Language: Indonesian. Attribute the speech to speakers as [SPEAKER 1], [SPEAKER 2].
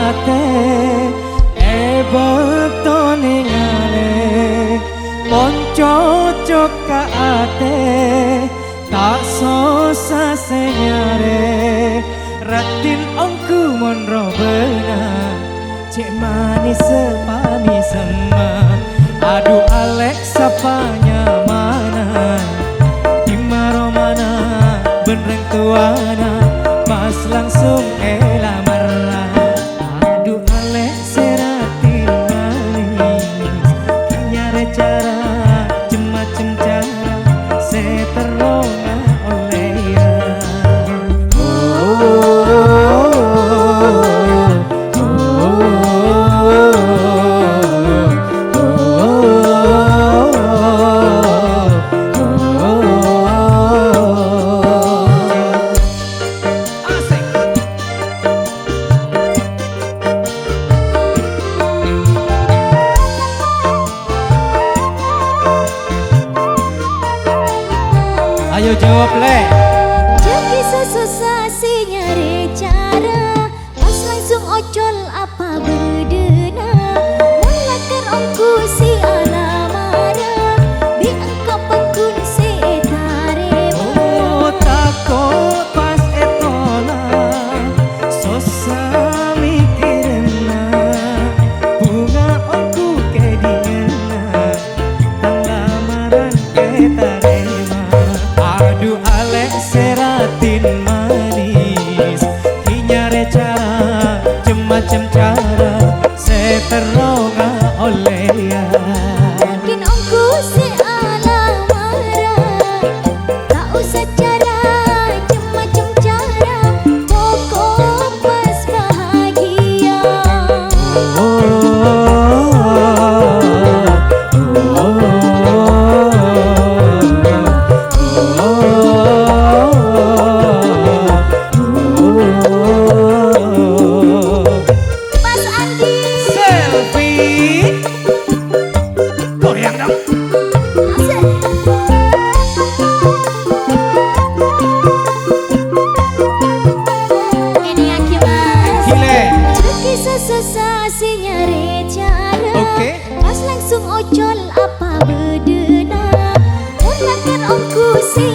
[SPEAKER 1] ate betone ngale ponco ka ate tak sosa senyare ratin ongku monro benar cek manis sepanis sama aduh Alex sapanya mana dimaro mana benreng tuana pas langsung lamar aduh Alex seratin manis nyare cara macem cara seterona oleh ya ayo jawab le.
[SPEAKER 2] Jadi sesusah si nyari cara pas langsung ocol apa berdena mulakar ongku si alamana biangka pekun si etarema
[SPEAKER 1] Oh takut pas etola sosa mikirna bunga ongku kedingena tanggamaran ketarema aduh Alex seratin manis kinyare cara macem cara seteronga oleh ya
[SPEAKER 2] mungkin ongku si alamara tak usah cara macem cara pokok pas bahagia susah si nyari cara pas langsung ocol apa bedena mulakkan ongku si